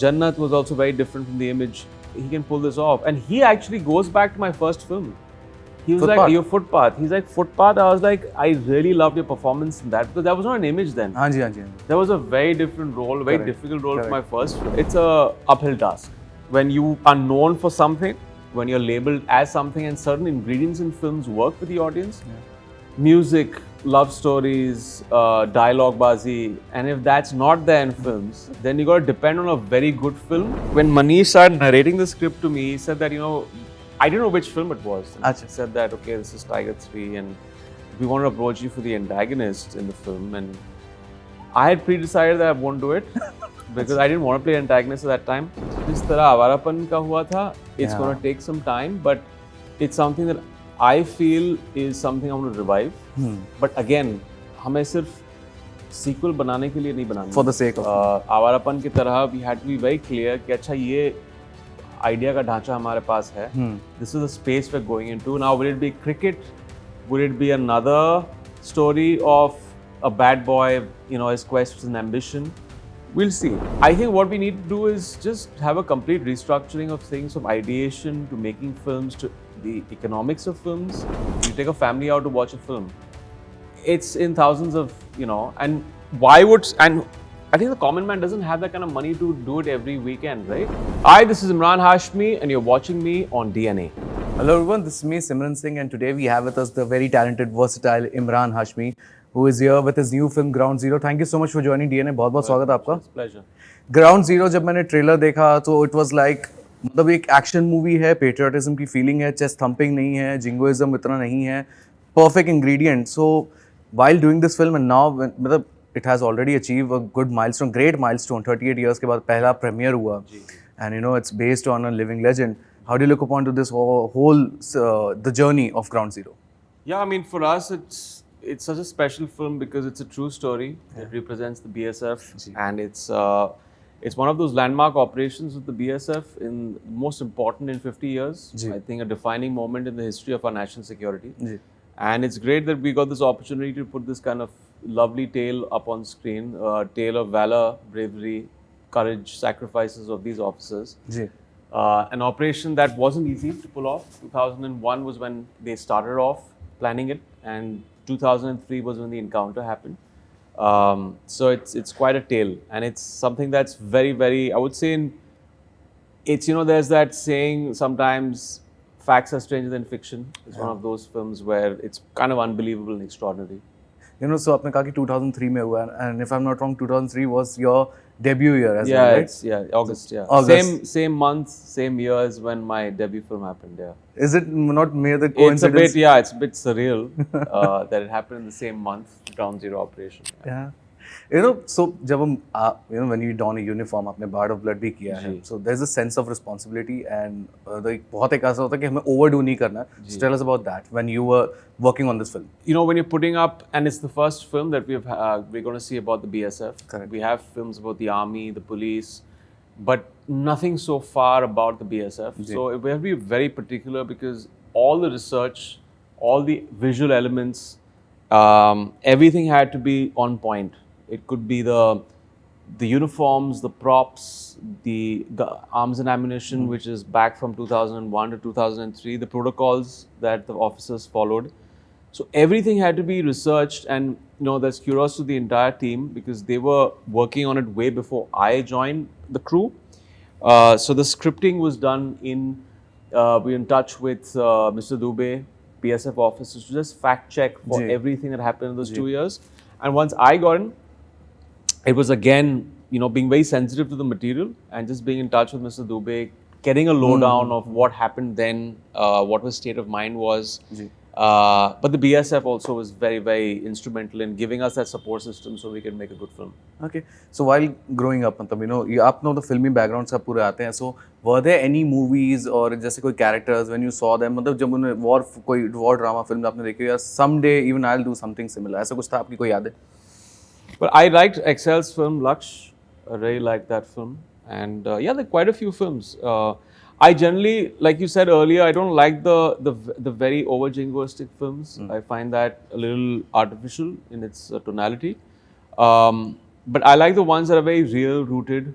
Jannat was also very different from the image. He can pull this off. And he actually goes back to my first film. He was Footpath. like, your Footpath. He's like, Footpath. I was like, I really loved your performance in that because that was not an image then. हाँ जी हाँ जी हाँ जी. That was a very different role, very Correct. difficult role for Correct. my first film. It's a uphill task. When you are known for something, when you're labeled as something and certain ingredients in films work with the audience, music, love stories, dialogue bazi, and if that's not there in films, then you got to depend on a very good film. When Manish started narrating the script to me, he said that, I didn't know which film it was. Achha. He said that, okay, this is Tiger 3 and we want to approach you for the antagonist in the film. And I had pre-decided that I won't do it because I didn't want to play antagonist at that time. This tarah Awarapan ka hua tha, it's going to take some time, but it's something that I feel is something I want to revive. But again, हमें सिर्फ sequel बनाने के लिए नहीं बनाना. For the sake of Awarapan की तरह we had to be very clear कि अच्छा ये idea का ढांचा हमारे पास है. This is the space we're going into. Now, will it be cricket? Will it be another story of a bad boy, his quest and ambition? We'll see. I think what we need to do is just have a complete restructuring of things, from ideation to making films to the economics of films. You take a family out to watch a film. It's in thousands of, and I think the common man doesn't have that kind of money to do it every weekend, right? Hi, this is Emraan Hashmi and you're watching me on DNA. Hello everyone, this is me Simran Singh and today we have with us the very talented, versatile Emraan Hashmi who is here with his new film Ground Zero. Thank you so much for joining DNA. बहुत-बहुत स्वागत आपका. It's a pleasure. Ground Zero जब मैंने trailer देखा तो it was like मतलब एक action movie है, पेट्रियटिज्म की फीलिंग है, चेस्ट थंपिंग नहीं है, जिंगोइज्म इतना नहीं है, perfect ingredient. So while doing this film and now मतलब it has already achieved a good milestone, great milestone. 38 years के बाद पहला premiere हुआ, and it's based on a living legend. How do you look upon to this whole the journey of Ground Zero? Yeah, I mean, for us, it's such a special film because it's a true story. It represents the BSF, and it's one of those landmark operations of the BSF, most important in 50 years. I think a defining moment in the history of our national security. And it's great that we got this opportunity to put this kind of lovely tale up on screen, a tale of valor, bravery, courage, sacrifices of these officers. An operation that wasn't easy to pull off. 2001 was when they started off planning it, and 2003 was when the encounter happened. So it's quite a tale, and it's something that's very, very, I would say, there's that saying sometimes facts are stranger than fiction. It's one of those films where it's kind of unbelievable and extraordinary. So आपने कहा कि 2003 में हुआ, and if I'm not wrong, 2003 was your debut year as well, right? August. August. Same month, same year as when my debut film happened. Yeah. Is it not mere the coincidence? It's a bit surreal that it happened in the same month, Ground Zero operation. Yeah. So जब हम when you don a uniform, आपने Bard of Blood भी किया है, so there's a sense of responsibility and बहुत एक ऐसा होता है कि हमें overdo नहीं करना. So tell us about that when you were working on this film. When you're putting up, and it's the first film that we're going to see about the BSF. Correct. We have films about the army, the police, but nothing so far about the BSF. So we have to be very particular because all the research, all the visual elements, everything had to be on point. It could be the uniforms, the props, the arms and ammunition, which is back from 2001 to 2003, the protocols that the officers followed. So everything had to be researched, and there's kudos to the entire team because they were working on it way before I joined the crew. So the scripting was done we're in touch with Mr. Dubey, PSF officers, to just fact check for everything that happened in those 2 years. And once I got in, it was again, being very sensitive to the material and just being in touch with Mr. Dubey, getting a lowdown of what happened then, what his state of mind was. But the BSF also was very, very instrumental in giving us that support system so we can make a good film. Okay. So while growing up, you know the filmy background सब पूरे आते हैं. So were there any movies or जैसे कोई characters when you saw them, मतलब जब उन्हें कोई war drama film आपने देखी या someday even I'll do something similar, ऐसा कुछ था आपकी कोई याद है? But I liked Excel's film Laksh. I really liked that film, and there are quite a few films. I generally, like you said earlier, I don't like the very over jingoistic films. I find that a little artificial in its tonality. But I like the ones that are very real, rooted,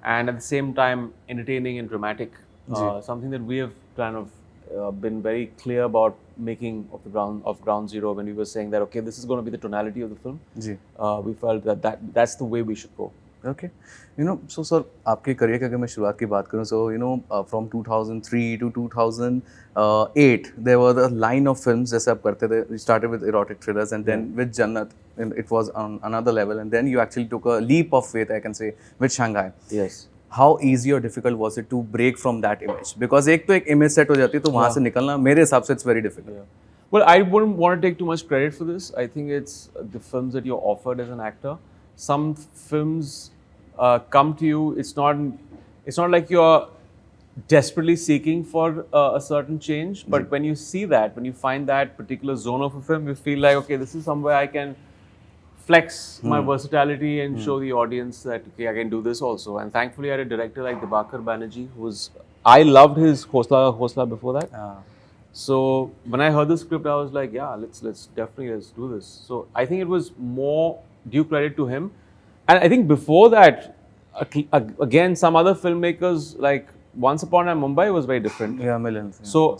and at the same time entertaining and dramatic. Something that we have kind of been very clear about making of Ground Zero when we were saying that okay, this is going to be the tonality of the film. We felt that's the way we should go. Okay, so sir, आपके career की अगर मैं शुरुआत की बात करूँ, so from 2003 to 2008 there were the line of films जैसे आप करते थे. You started with erotic thrillers and then with Jannat, and it was on another level, and then you actually took a leap of faith, I can say, with Shanghai. Yes. How easy or difficult was it to break from that image? Because एक तो एक image set हो जाती है, तो वहाँ से निकलना मेरे हिसाब से it's very difficult. Well, I wouldn't want to take too much credit for this. I think it's the films that you're offered as an actor. Some films come to you. It's not like you're desperately seeking for a certain change. But when you see that, when you find that particular zone of a film, you feel like, okay, this is somewhere I can flex my versatility and show the audience that okay, I can do this also. And thankfully, I had a director like Dibakar Banerjee, I loved his Khosla before that. So when I heard the script, I was like, yeah, let's do this. So I think it was more due credit to him. And I think before that, again, some other filmmakers like Once Upon a Mumbai was very different. Yeah, millions. Yeah, so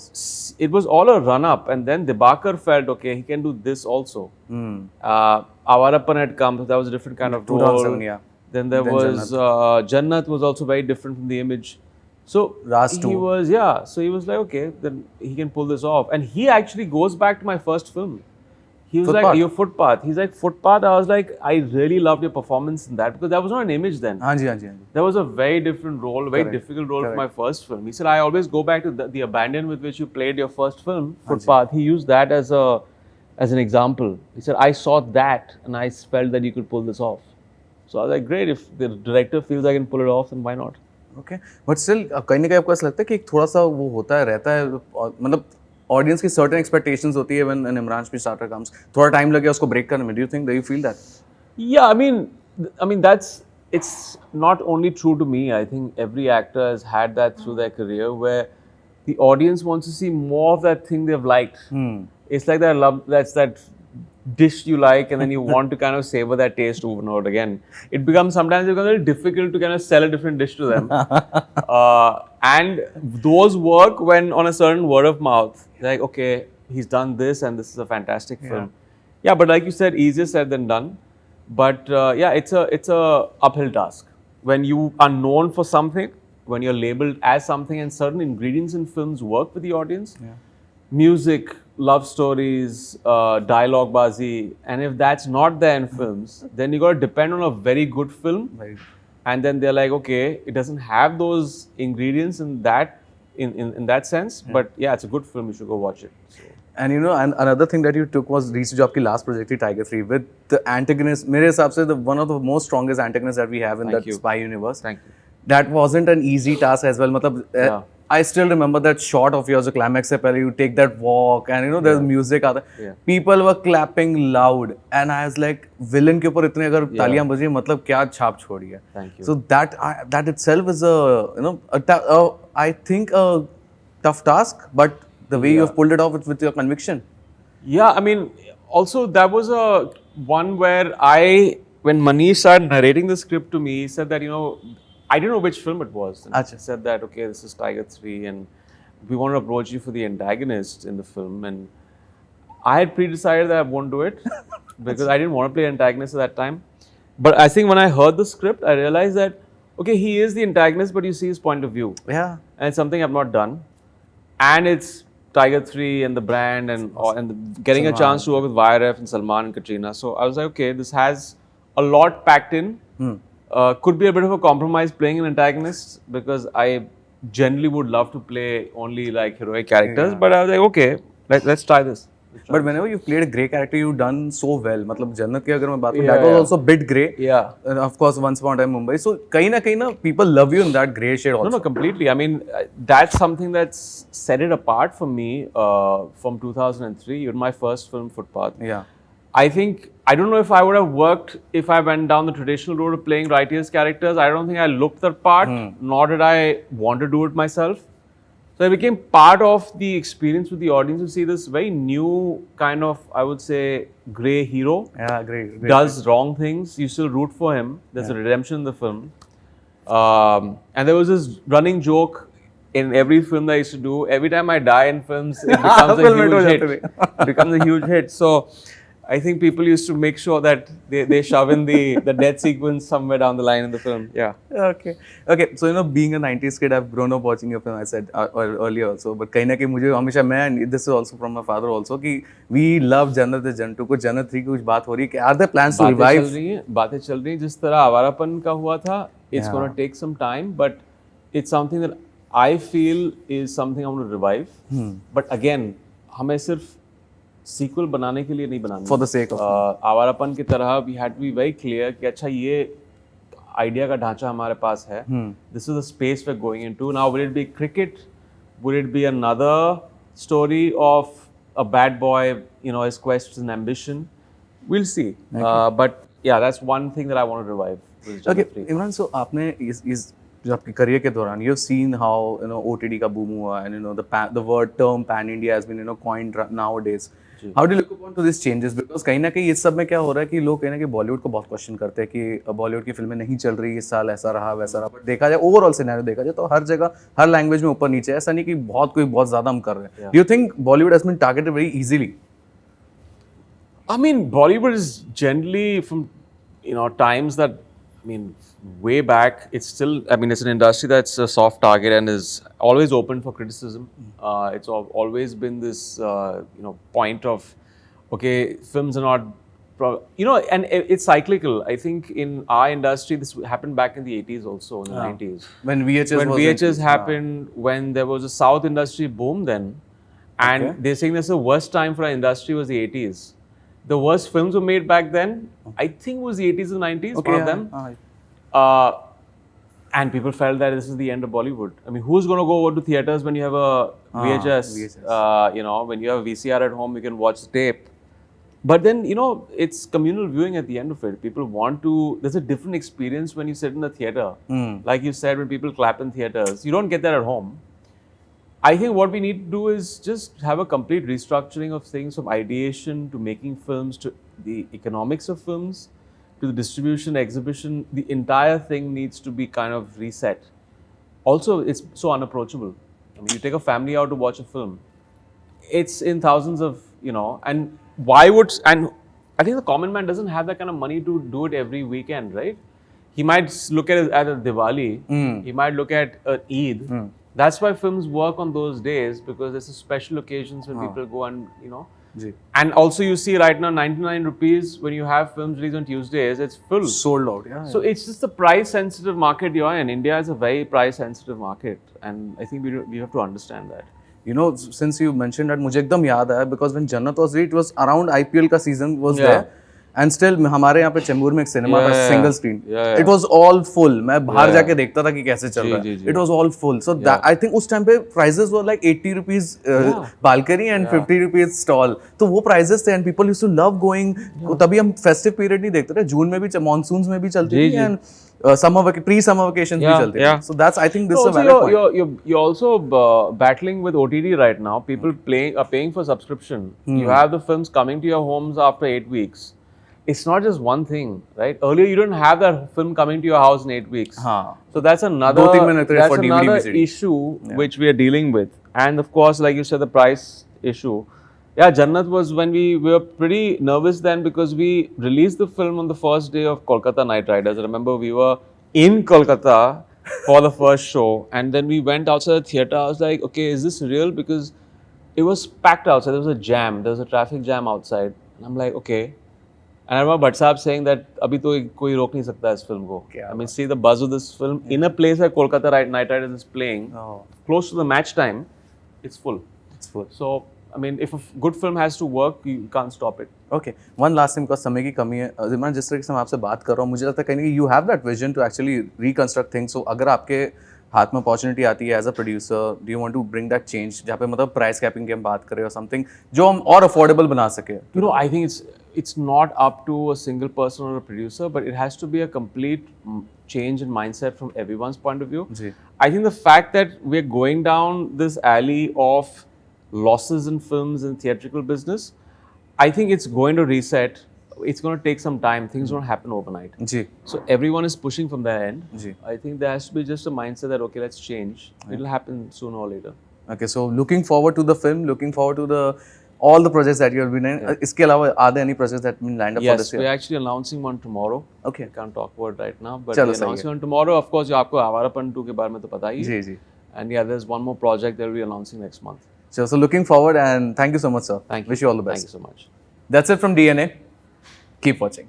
it was all a run-up, and then Dibakar felt, okay, he can do this also. Awarapan had come, so that was a different kind of role. 2007, yeah. Then there was Jannat was also very different from the image. So Rastu. he was like, okay, then he can pull this off. And he actually goes back to my first film. He was like, your Footpath. He's like, Footpath. I was like, I really loved your performance in that because that was not an image then. That was a very different role, very difficult role for my first film. He said, I always go back to the abandon with which you played your first film, Footpath. He used that as an example. He said, I saw that and I felt that you could pull this off. So I was like, great, if the director feels I can pull it off, then why not? Okay. But still, कहीं ना कहीं आपको ऐसा लगता है कि एक थोड़ा सा वो होता है, रहता है, मतलब audience की certain expectations होती है when an Emraan Hashmi starter comes. थोड़ा time लगे उसको break करने में. Do you feel that? Yeah, I mean it's not only true to me. I think every actor has had that through their career where the audience wants to see more of that thing they've liked. It's like that's that dish you like, and then you want to kind of savor that taste over and over again. It becomes sometimes a little difficult to kind of sell a different dish to them. And those work when on a certain word of mouth. Like, okay, he's done this and this is a fantastic film. Yeah, but like you said, easier said than done. But it's a uphill task. When you are known for something, when you're labeled as something, and certain ingredients in films work with the audience. Music, love stories, dialogue bazi, and if that's not there in films, then you got to depend on a very good film. Right. And then they're like, okay, it doesn't have those ingredients in that sense, but yeah, it's a good film. You should go watch it. So. And and another thing that you took was recent job ki last project thi Tiger 3 with the antagonist. मेरे हिसाब से one of the most strongest antagonists that we have in that spy universe. Thank you. That wasn't an easy task as well. मतलब I still remember that shot of yours, the climax से पहले you take that walk and there's music आता है. People were clapping loud and I was like, villain के ऊपर इतने अगर तालियां बजी मतलब क्या छाप छोड़ी है. Thank you. So that itself is I think a tough task, but the way you have pulled it off with your conviction. Yeah, I mean, also that was a one where when Manish started narrating the script to me, he said that I didn't know which film it was. And he said that, okay, this is Tiger 3 and we want to approach you for the antagonist in the film. And I had pre-decided that I won't do it because I didn't want to play antagonist at that time. But I think when I heard the script, I realized that, okay, he is the antagonist, but you see his point of view. Yeah. And it's something I've not done. And it's Tiger 3 and the brand and getting a chance to work with YRF and Salman and Katrina. So I was like, okay, this has a lot packed in. Could be a bit of a compromise playing an antagonist because I generally would love to play only like heroic characters. But I was like, okay, let's try this. But whenever you played a grey character, you've done so well. मतलब जन्नत की अगर मैं बात करूँ, that was also a bit grey. Yeah. And of course, Once Upon a Time Mumbai. So कहीं ना people love you in that grey shade also. No, completely. I mean, that's something that's set it apart for me from 2003, even my first film, Footpath. Yeah. I think, I don't know if I would have worked if I went down the traditional road of playing righteous characters. I don't think I looked that part, nor did I want to do it myself. So I became part of the experience with the audience to see this very new kind of, I would say, grey hero. Yeah, great. Does wrong things. You still root for him. There's a redemption in the film. And there was this running joke in every film that I used to do. Every time I die in films, it becomes a huge hit. It becomes a huge hit. So I think people used to make sure that they shove in the death sequence somewhere down the line in the film. Yeah. Okay. So being a 90s kid, I've grown up watching your film. I said earlier also, but कहीं ना कहीं मुझे हमेशा मैं this is also from my father also कि we love Jannat the Jannat 2 को Jannat 3 की कुछ बात हो रही है कि are there plans to revive? बातें चल रही हैं जिस तरह आवारापन का हुआ था. It's going to take some time, but it's something that I feel is something I want to revive. But again, हमें सिर्फ सीक्वल बनाने के लिए नहीं बनाना. For the sake of Awarapan की तरह we had to be very clear कि अच्छा ये आइडिया का ढांचा हमारे पास है. This is the space we're going into. Now will it be cricket? Will it be another story of a bad boy, his quest and ambition? We'll see. But yeah, that's one thing that I want to revive. Okay, Emraan, so आपने इस जो आपकी career के दौरान you've seen how OTT का boom हुआ and the word term pan India has been coined nowadays. How do you look upon to these changes? Because कहीं ना कहीं इस सब में क्या हो रहा है कि लोग कहीं ना कहीं बॉलीवुड को बहुत क्वेश्चन करते हैं कि बॉलीवुड की फिल्में नहीं चल रही इस साल, ऐसा रहा वैसा रहा. बट देखा जाए ओवरऑल सिनेरियो देखा जाए तो हर जगह हर लैंग्वेज में ऊपर नीचे, ऐसा नहीं कि बहुत ज्यादा हम कर रहे हैं. Do you think Bollywood has been targeted very easily? I mean, Bollywood is generally from times that, way back, it's still, it's an industry that's a soft target and is always open for criticism. It's always been this, point of, okay, films are not, and it's cyclical. I think in our industry, this happened back in the 80s also, in the 90s. When VHS happened, when there was a South industry boom then, and they're saying that's the worst time for our industry was the 80s. The worst films were made back then. I think it was the 80s and 90s, one of them. And people felt that this is the end of Bollywood. Who's going to go over to theatres when you have a VHS? When you have a VCR at home, you can watch the tape. But then, it's communal viewing at the end of it. People want to, there's a different experience when you sit in a theatre. Like you said, when people clap in theatres, you don't get that at home. I think what we need to do is just have a complete restructuring of things, from ideation to making films to the economics of films to the distribution, exhibition. The entire thing needs to be kind of reset. Also, it's so unapproachable. You take a family out to watch a film. It's in thousands of, and and I think the common man doesn't have that kind of money to do it every weekend, right? He might look at it at a Diwali. He might look at Eid. That's why films work on those days, because there's special occasions when people go and, And also you see right now 99 rupees when you have films released on Tuesdays, it's full. Sold out, yeah. So it's just the price sensitive market you're in. India is a very price sensitive market, and I think we have to understand that. Since you mentioned that, मुझे एकदम याद आया, because when Jannat was released, it was around IPL का season was there. And still हमारे यहाँ पे चेंबूर में एक सिनेमा था, single screen. It was all full. मैं बाहर जाके देखता था कि कैसे चल रहा है. It was all full. So that, I think उस टाइम पे prices were like 80 rupees balcony and 50 rupees stall. तो वो prices थे, and people used to love going. तभी हम festive period नहीं देखते थे. जून में भी monsoons में भी चलती थी, and pre-summer vacations भी चलती थी. So that's, I think this is a valid point. You're also battling with OTT right now. People are paying for subscription. You have the films coming to your homes after 8 weeks. It's not just one thing, right? Earlier, you didn't have that film coming to your house in 8 weeks. So that's another issue which we are dealing with. And of course, like you said, the price issue. Yeah, Jannat was when we were pretty nervous then, because we released the film on the first day of Kolkata Knight Riders. I remember we were in Kolkata for the first show, and then we went outside the theatre. I was like, okay, is this real? Because it was packed outside. There was a jam. There was a traffic jam outside. And I'm like, okay. And I remember Bhatt Sahab saying that अभी तो कोई रोक नहीं सकता इस film को. See the buzz of this film in a place where Kolkata Knight Riders is playing, close to the match time, it's full. So, if a good film has to work, you can't stop it. Okay. One last thing, because समय की कमी है. Emraan, जिस तरह से मैं आपसे बात कर रहा हूँ, मुझे लगता है कहीं कि you have that vision to actually reconstruct things. So, अगर आपके हाथ में अपॉर्चुनिटी आती है as a producer, do you want to bring that change जहाँ पे प्राइस कैपिंग की हम बात करें और समथिंग जो हम और अफोर्डेबल बना सके? I think it's not up to a single person or a producer, but it has to be a complete change in mindset from everyone's point of view. I think the fact that we're going down this alley of losses in films and theatrical business, I think it's going to reset it's going to take some time. Things don't happen overnight. जी So everyone is pushing from their end. जी I think there has to be just a mindset that okay, let's change. It'll happen sooner or later. Okay, so looking forward to the film, looking forward to the all the projects that you have been in. इसके अलावा are there any projects that have been lined up for Yes, this year? we're actually announcing one tomorrow. Okay. I can't talk about it right now, but चलो we're सही है। announcing one tomorrow. Of course, आपको आवारापन 2 के बारे में तो पता ही है. जी जी And yeah, there's one more project that we'll be announcing next month. So looking forward and thank you so much, sir. Thank you. Wish you all the Thank best. you so much. That's it from DNA. Keep watching.